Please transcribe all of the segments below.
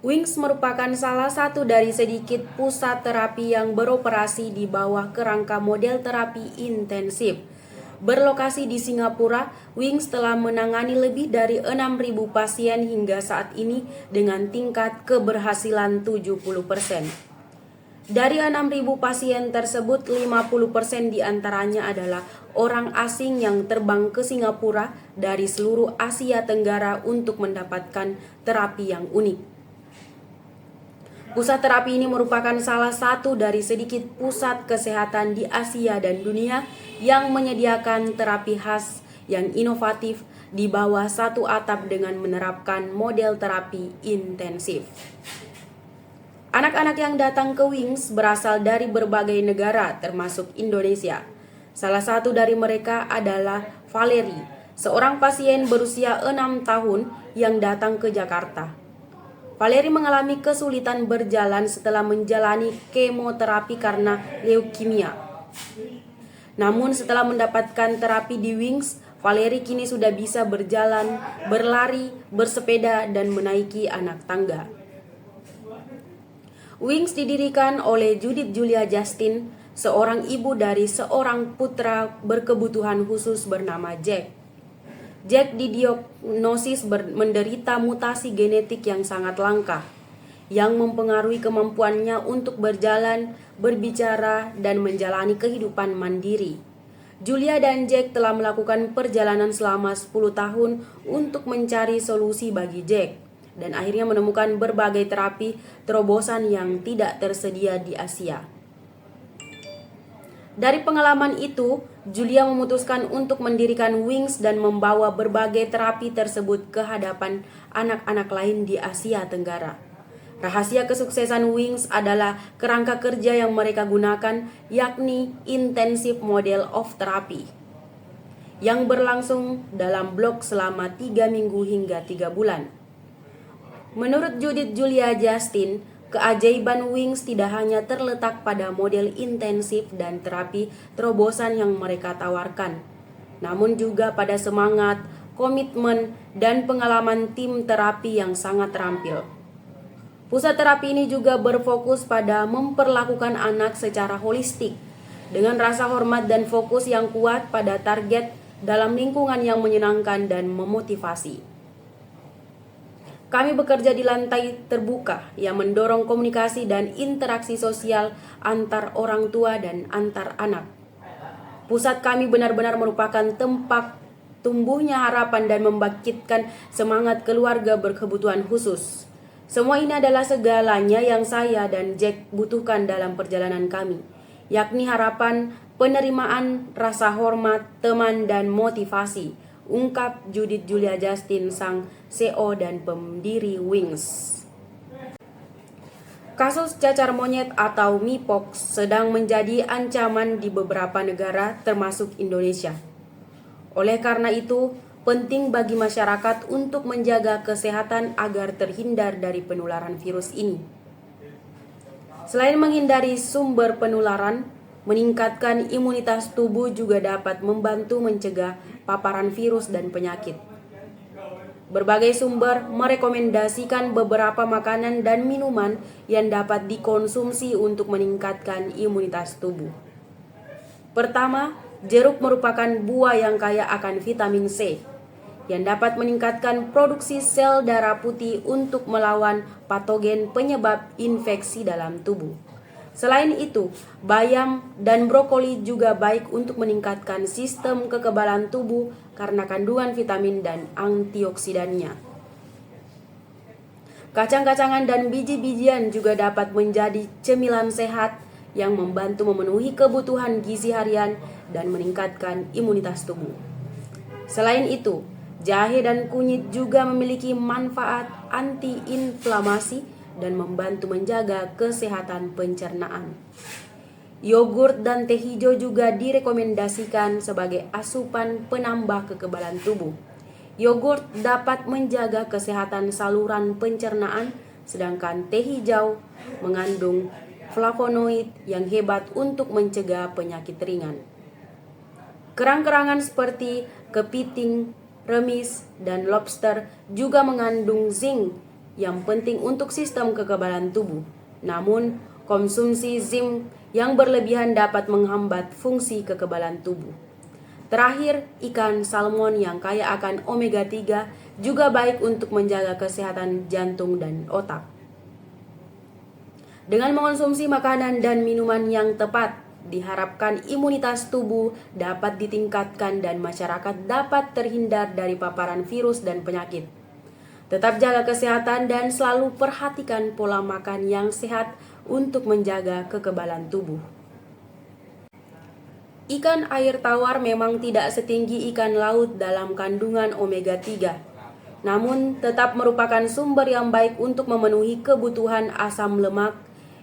Wings merupakan salah satu dari sedikit pusat terapi yang beroperasi di bawah kerangka model terapi intensif. Berlokasi di Singapura, Wings telah menangani lebih dari 6.000 pasien hingga saat ini dengan tingkat keberhasilan 70%. Dari 6.000 pasien tersebut, 50% diantaranya adalah orang asing yang terbang ke Singapura dari seluruh Asia Tenggara untuk mendapatkan terapi yang unik. Pusat terapi ini merupakan salah satu dari sedikit pusat kesehatan di Asia dan dunia yang menyediakan terapi khas yang inovatif di bawah satu atap dengan menerapkan model terapi intensif. Anak-anak yang datang ke Wings berasal dari berbagai negara termasuk Indonesia. Salah satu dari mereka adalah Valerie, seorang pasien berusia 6 tahun yang datang ke Jakarta. Valerie mengalami kesulitan berjalan setelah menjalani kemoterapi karena leukemia. Namun setelah mendapatkan terapi di Wings, Valerie kini sudah bisa berjalan, berlari, bersepeda, dan menaiki anak tangga. Wings didirikan oleh Judith Julia Justin, seorang ibu dari seorang putra berkebutuhan khusus bernama Jack. Jack didiagnosis menderita mutasi genetik yang sangat langka, yang mempengaruhi kemampuannya untuk berjalan, berbicara, dan menjalani kehidupan mandiri. Julia dan Jack telah melakukan perjalanan selama 10 tahun untuk mencari solusi bagi Jack, dan akhirnya menemukan berbagai terapi terobosan yang tidak tersedia di Asia. Dari pengalaman itu, Julia memutuskan untuk mendirikan Wings dan membawa berbagai terapi tersebut ke hadapan anak-anak lain di Asia Tenggara. Rahasia kesuksesan Wings adalah kerangka kerja yang mereka gunakan, yakni Intensive Model of Therapy, yang berlangsung dalam blok selama 3 minggu hingga 3 bulan. Menurut Judith Julia Justin, keajaiban Wings tidak hanya terletak pada model intensif dan terapi terobosan yang mereka tawarkan, namun juga pada semangat, komitmen, dan pengalaman tim terapi yang sangat terampil. Pusat terapi ini juga berfokus pada memperlakukan anak secara holistik, dengan rasa hormat dan fokus yang kuat pada target dalam lingkungan yang menyenangkan dan memotivasi. Kami bekerja di lantai terbuka yang mendorong komunikasi dan interaksi sosial antar orang tua dan antar anak. Pusat kami benar-benar merupakan tempat tumbuhnya harapan dan membangkitkan semangat keluarga berkebutuhan khusus. Semua ini adalah segalanya yang saya dan Jack butuhkan dalam perjalanan kami, yakni harapan, penerimaan, rasa hormat, teman, dan motivasi, ungkap Judith Julia Justin, sang CEO dan pendiri Wings. Kasus cacar monyet atau Mpox sedang menjadi ancaman di beberapa negara termasuk Indonesia. Oleh karena itu, penting bagi masyarakat untuk menjaga kesehatan agar terhindar dari penularan virus ini. Selain menghindari sumber penularan, meningkatkan imunitas tubuh juga dapat membantu mencegah paparan virus dan penyakit. Berbagai sumber merekomendasikan beberapa makanan dan minuman yang dapat dikonsumsi untuk meningkatkan imunitas tubuh. Pertama, jeruk merupakan buah yang kaya akan vitamin C, yang dapat meningkatkan produksi sel darah putih untuk melawan patogen penyebab infeksi dalam tubuh. Selain itu, bayam dan brokoli juga baik untuk meningkatkan sistem kekebalan tubuh karena kandungan vitamin dan antioksidannya. Kacang-kacangan dan biji-bijian juga dapat menjadi cemilan sehat yang membantu memenuhi kebutuhan gizi harian dan meningkatkan imunitas tubuh. Selain itu, jahe dan kunyit juga memiliki manfaat antiinflamasi dan membantu menjaga kesehatan pencernaan. Yogurt dan teh hijau juga direkomendasikan sebagai asupan penambah kekebalan tubuh. Yogurt dapat menjaga kesehatan saluran pencernaan, sedangkan teh hijau mengandung flavonoid yang hebat untuk mencegah penyakit ringan. Kerang-kerangan seperti kepiting, remis, dan lobster juga mengandung zinc yang penting untuk sistem kekebalan tubuh. Namun, konsumsi zinc yang berlebihan dapat menghambat fungsi kekebalan tubuh. Terakhir, ikan salmon yang kaya akan omega 3 juga baik untuk menjaga kesehatan jantung dan otak. Dengan mengonsumsi makanan dan minuman yang tepat, diharapkan imunitas tubuh dapat ditingkatkan dan masyarakat dapat terhindar dari paparan virus dan penyakit. Tetap jaga kesehatan dan selalu perhatikan pola makan yang sehat untuk menjaga kekebalan tubuh. Ikan air tawar memang tidak setinggi ikan laut dalam kandungan omega 3, namun tetap merupakan sumber yang baik untuk memenuhi kebutuhan asam lemak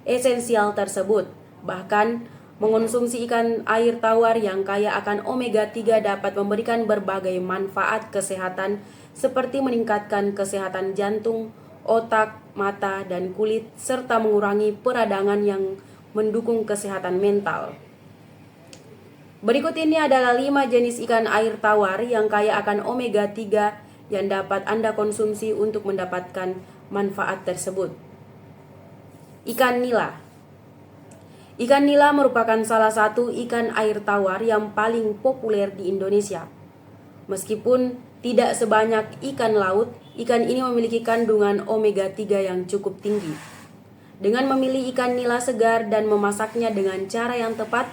esensial tersebut. Bahkan, mengonsumsi ikan air tawar yang kaya akan omega 3 dapat memberikan berbagai manfaat kesehatan seperti meningkatkan kesehatan jantung, otak, mata, dan kulit, serta mengurangi peradangan yang mendukung kesehatan mental. Berikut ini adalah 5 jenis ikan air tawar yang kaya akan omega 3 yang dapat Anda konsumsi untuk mendapatkan manfaat tersebut. Ikan nila. Ikan nila merupakan salah satu ikan air tawar yang paling populer di Indonesia. Meskipun tidak sebanyak ikan laut, ikan ini memiliki kandungan omega 3 yang cukup tinggi. Dengan memilih ikan nila segar dan memasaknya dengan cara yang tepat,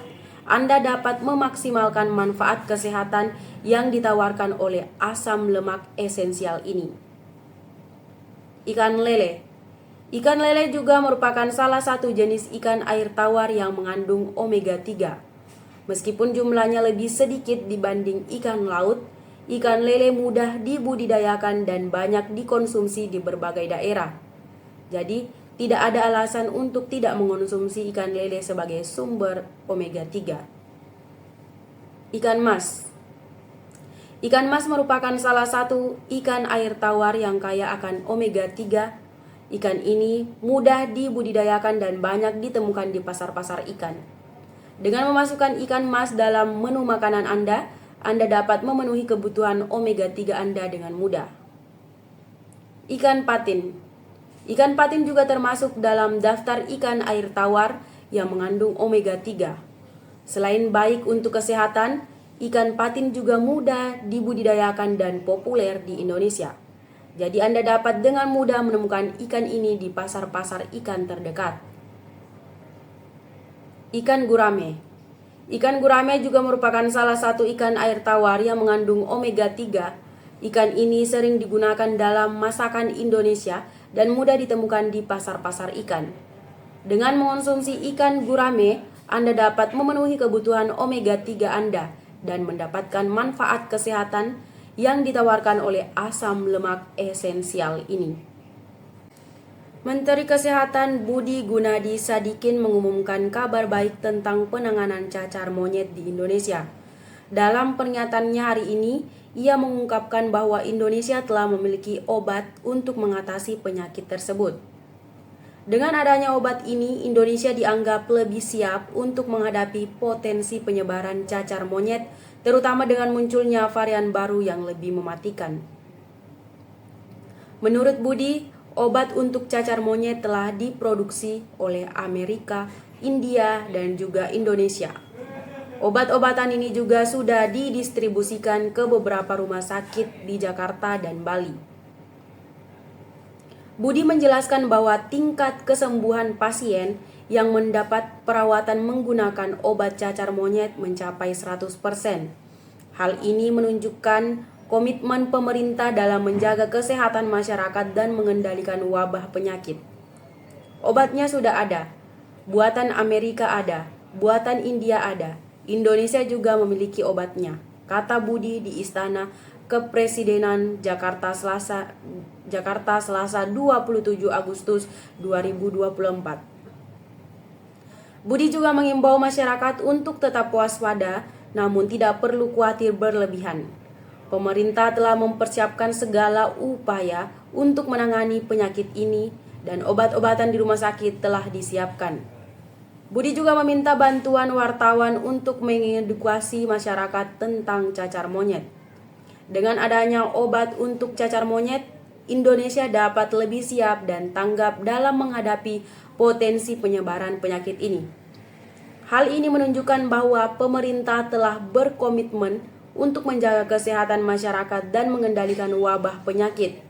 Anda dapat memaksimalkan manfaat kesehatan yang ditawarkan oleh asam lemak esensial ini. Ikan lele. Ikan lele juga merupakan salah satu jenis ikan air tawar yang mengandung omega 3. Meskipun jumlahnya lebih sedikit dibanding ikan laut, ikan lele mudah dibudidayakan dan banyak dikonsumsi di berbagai daerah. Jadi, tidak ada alasan untuk tidak mengonsumsi ikan lele sebagai sumber omega 3. Ikan mas. Ikan mas merupakan salah satu ikan air tawar yang kaya akan omega 3. Ikan ini mudah dibudidayakan dan banyak ditemukan di pasar-pasar ikan. Dengan memasukkan ikan mas dalam menu makanan Anda dapat memenuhi kebutuhan omega 3 Anda dengan mudah. Ikan patin. Ikan patin juga termasuk dalam daftar ikan air tawar yang mengandung omega 3. Selain baik untuk kesehatan, ikan patin juga mudah dibudidayakan dan populer di Indonesia. Jadi Anda dapat dengan mudah menemukan ikan ini di pasar-pasar ikan terdekat. Ikan gurame. Ikan gurame juga merupakan salah satu ikan air tawar yang mengandung omega 3. Ikan ini sering digunakan dalam masakan Indonesia dan mudah ditemukan di pasar-pasar ikan. Dengan mengonsumsi ikan gurame, Anda dapat memenuhi kebutuhan omega 3 Anda dan mendapatkan manfaat kesehatan yang ditawarkan oleh asam lemak esensial ini. Menteri Kesehatan Budi Gunadi Sadikin mengumumkan kabar baik tentang penanganan cacar monyet di Indonesia. Dalam pernyataannya hari ini, ia mengungkapkan bahwa Indonesia telah memiliki obat untuk mengatasi penyakit tersebut. Dengan adanya obat ini, Indonesia dianggap lebih siap untuk menghadapi potensi penyebaran cacar monyet, terutama dengan munculnya varian baru yang lebih mematikan. Menurut Budi, obat untuk cacar monyet telah diproduksi oleh Amerika, India, dan juga Indonesia. Obat-obatan ini juga sudah didistribusikan ke beberapa rumah sakit di Jakarta dan Bali. Budi menjelaskan bahwa tingkat kesembuhan pasien yang mendapat perawatan menggunakan obat cacar monyet mencapai 100%. Hal ini menunjukkan komitmen pemerintah dalam menjaga kesehatan masyarakat dan mengendalikan wabah penyakit. Obatnya sudah ada, buatan Amerika ada, buatan India ada. Indonesia juga memiliki obatnya, kata Budi di Istana Kepresidenan Jakarta Selasa 27 Agustus 2024. Budi juga mengimbau masyarakat untuk tetap waspada, namun tidak perlu khawatir berlebihan. Pemerintah telah mempersiapkan segala upaya untuk menangani penyakit ini dan obat-obatan di rumah sakit telah disiapkan. Budi juga meminta bantuan wartawan untuk mengedukasi masyarakat tentang cacar monyet. Dengan adanya obat untuk cacar monyet, Indonesia dapat lebih siap dan tanggap dalam menghadapi potensi penyebaran penyakit ini. Hal ini menunjukkan bahwa pemerintah telah berkomitmen untuk menjaga kesehatan masyarakat dan mengendalikan wabah penyakit.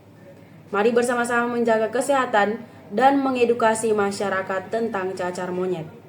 Mari bersama-sama menjaga kesehatan dan mengedukasi masyarakat tentang cacar monyet.